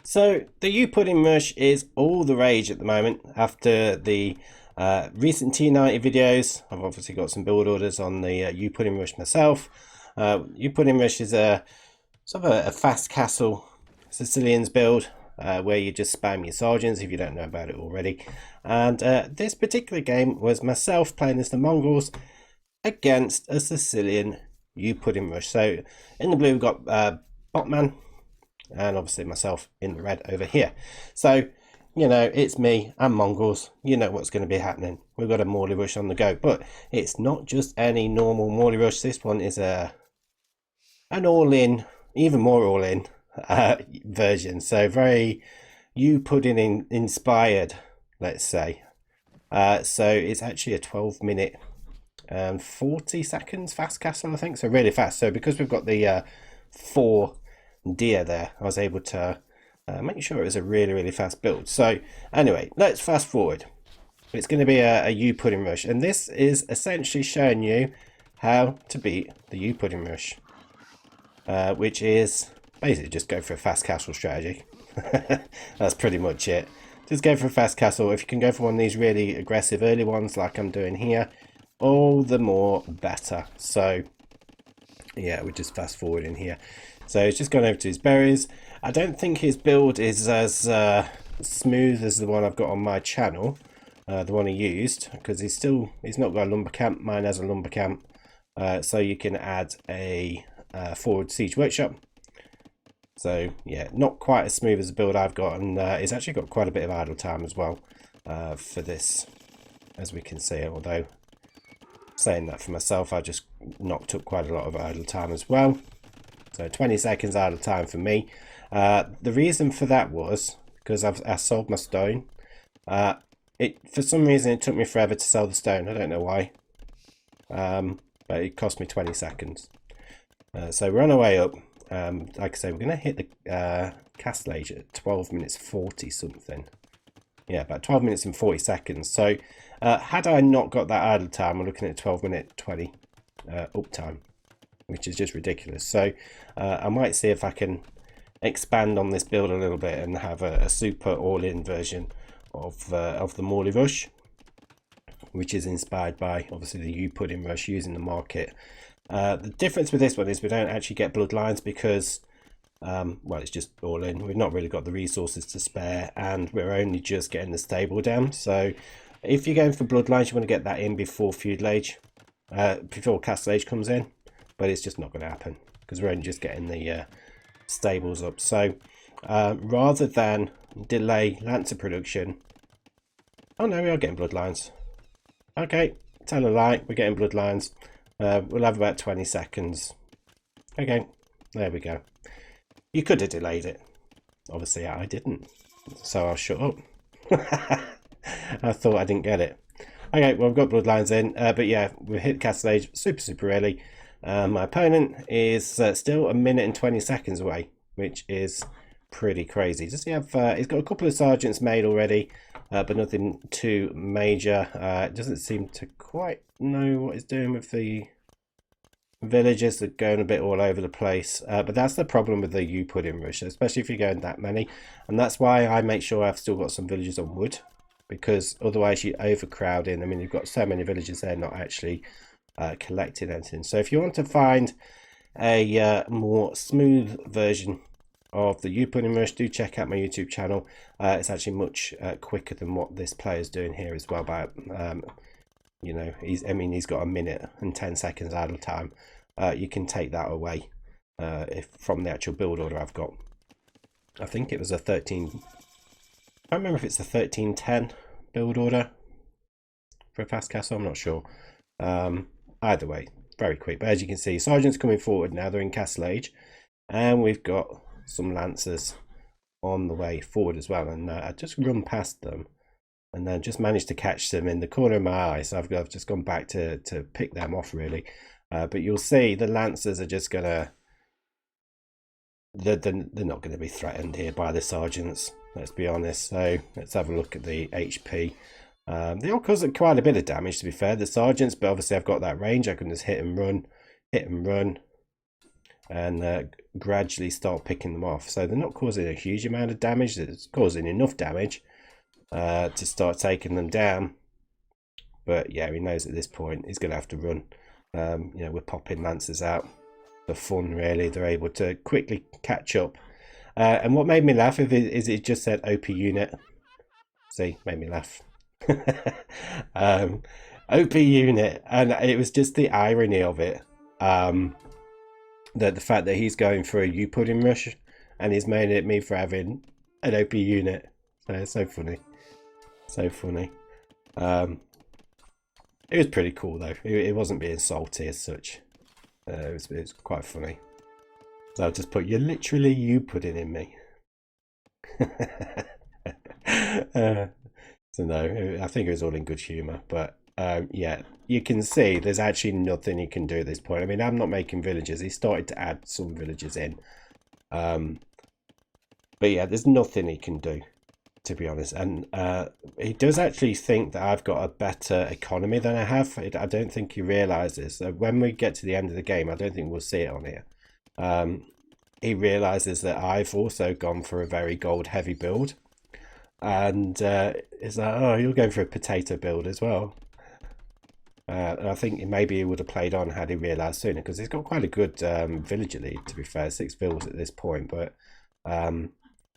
So the YouPudding rush is all the rage at the moment after the recent T90 videos. I've obviously got some build orders on the YouPudding rush myself. YouPudding rush is a sort of a fast castle Sicilians build where you just spam your sergeants if you don't know about it already. And this particular game was myself playing as the Mongols against a Sicilian YouPudding rush. So in the blue we've got Botman, and obviously myself in the red over here. So, you know, it's me and Mongols. You know what's going to be happening. We've got a Morley rush on the go, but it's not just any normal Morley rush. This one is an all-in, even more all-in version. So very YouPudding inspired, let's say. So it's actually a 12-minute and 40 seconds fast castle, I think. So really fast. So because we've got the 4 deer there, I was able to make sure it was a really fast build. So anyway, let's fast forward. It's going to be a YouPudding rush, and this is essentially showing you how to beat the YouPudding rush, which is basically just go for a fast castle strategy. That's pretty much it. Just go for a fast castle. If you can go for one of these really aggressive early ones like I'm doing here, all the more better. So yeah, we're just fast forwarding here. So he's just gone over to his berries. I don't think his build is as smooth as the one I've got on my channel, the one he used, because he's not got a lumber camp. Mine has a lumber camp, so you can add a forward siege workshop. So yeah, not quite as smooth as the build I've got, and it's actually got quite a bit of idle time as well for this, as we can see. Although saying that for myself, I just knocked up quite a lot of idle time as well. So 20 seconds idle time for me. The reason for that was because I sold my stone. For some reason it took me forever to sell the stone. I don't know why, but it cost me 20 seconds. So we're on our way up. Like I say, we're going to hit the castle age at 12 minutes 40 something. Yeah, about 12 minutes and 40 seconds. So had I not got that idle time, we're looking at 12 minute 20 uptime, which is just ridiculous. So I might see if I can expand on this build a little bit and have a super all-in version of the Morley rush, which is inspired by obviously the YouPudding rush using the market. The difference with this one is we don't actually get bloodlines because well, it's just all in. We've not really got the resources to spare, and we're only just getting the stable down. So if you're going for bloodlines, you want to get that in before feudal age, before castle age comes in. But it's just not going to happen because we're only just getting the stables up. So rather than delay Lancer production, oh no, we are getting bloodlines. Okay, tell a lie, we're getting bloodlines. We'll have about 20 seconds. Okay, there we go. You could have delayed it. Obviously I didn't, so I'll shut up. I thought I didn't get it. Okay, well, I've got bloodlines in, but yeah, we hit castle age super early. My opponent is still 1 minute and 20 seconds away, which is pretty crazy. Does he have? He's got a couple of sergeants made already, but nothing too major. Doesn't seem to quite know what he's doing with the villagers. That are going a bit all over the place. But that's the problem with the YouPudding rush, especially if you're going that many, and that's why I make sure I've still got some villagers on wood, because otherwise you overcrowding. I mean, you've got so many villagers there not actually collecting anything. So if you want to find a more smooth version of the YouPudding rush, do check out my YouTube channel. It's actually much quicker than what this player is doing here as well. But you know, he's got 1 minute and 10 seconds idle time. You can take that away from the actual build order I've got. I think it was a 13. I don't remember if it's a 1310 build order for a fast castle. I'm not sure. Either way, very quick. But as you can see, sergeants coming forward now. They're in castle age, and we've got some lancers on the way forward as well. And I just run past them, and then just managed to catch them in the corner of my eye. So I've just gone back to pick them off really. But you'll see the lancers are just gonna. They're not going to be threatened here by the sergeants. Let's be honest. So let's have a look at the HP. They all cause quite a bit of damage, to be fair, the sergeants, but obviously I've got that range. I can just hit and run, and gradually start picking them off. So they're not causing a huge amount of damage. It's causing enough damage to start taking them down. But yeah, he knows at this point he's going to have to run. You know, we're popping lancers out for fun, really. They're able to quickly catch up. And what made me laugh is it just said OP unit. See, made me laugh. OP unit, and it was just the irony of it. The fact that he's going for a YouPudding rush and he's made at me for having an OP unit. So it's so funny. So funny. It was pretty cool though. It wasn't being salty as such. It was quite funny. So I'll just put, you're literally YouPudding in me. So no, I think it was all in good humour. But yeah, you can see there's actually nothing he can do at this point. I mean, I'm not making villagers. He started to add some villagers in. But yeah, there's nothing he can do, to be honest. And he does actually think that I've got a better economy than I have. I don't think he realises that when we get to the end of the game, I don't think we'll see it on here. He realizes that I've also gone for a very gold heavy build, and it's like, oh, you're going for a potato build as well. And I think maybe he would have played on had he realized sooner, because he's got quite a good villager lead, to be fair, 6 vills at this point. But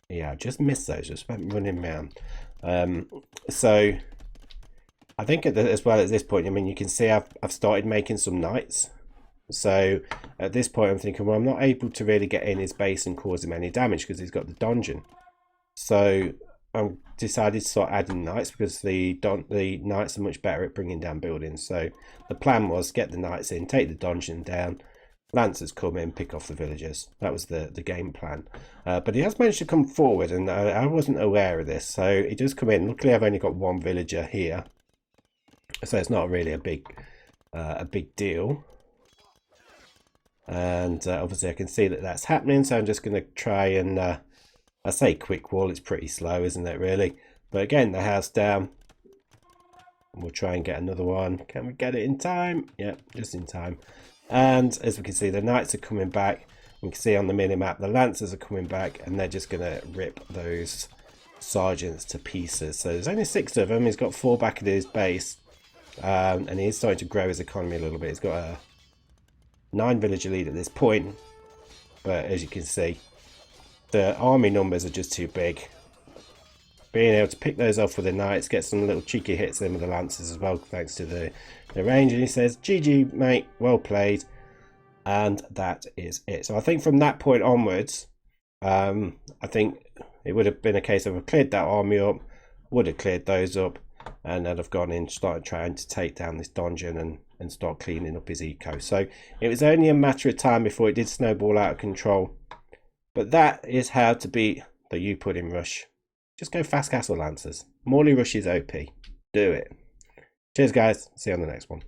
yeah, I just missed those, just went running around. So I think as well at this point, I mean, you can see I've started making some knights. So at this point I'm thinking, well, I'm not able to really get in his base and cause him any damage because he's got the dungeon. So I decided to start adding knights because the knights are much better at bringing down buildings. So the plan was get the knights in, take the dungeon down, lancers come in, pick off the villagers. That was the game plan. But he has managed to come forward, and I wasn't aware of this. So he does come in. Luckily I've only got 1 villager here, so it's not really a big deal. And obviously I can see that that's happening, so I'm just going to try and I say quick wall, it's pretty slow, isn't it, really? But again, the house down, and we'll try and get another one. Can we get it in time? Yeah, just in time. And as we can see, the knights are coming back. We can see on the minimap the lancers are coming back, and they're just going to rip those sergeants to pieces. So there's only 6 of them. He's got 4 back at his base, and he's starting to grow his economy a little bit. He's got a 9 villager lead at this point, but as you can see, the army numbers are just too big. Being able to pick those off with the knights, get some little cheeky hits in with the lancers as well, thanks to the range. And he says, GG mate, well played. And that is it. So I think from that point onwards, I think it would have been a case of I've cleared that army up, would have cleared those up, and then I've gone in, started trying to take down this dungeon and start cleaning up his eco. So it was only a matter of time before it did snowball out of control. But that is how to beat the YouPudding rush. Just go fast castle lancers. Morley rush is OP. Do it. Cheers guys. See you on the next one.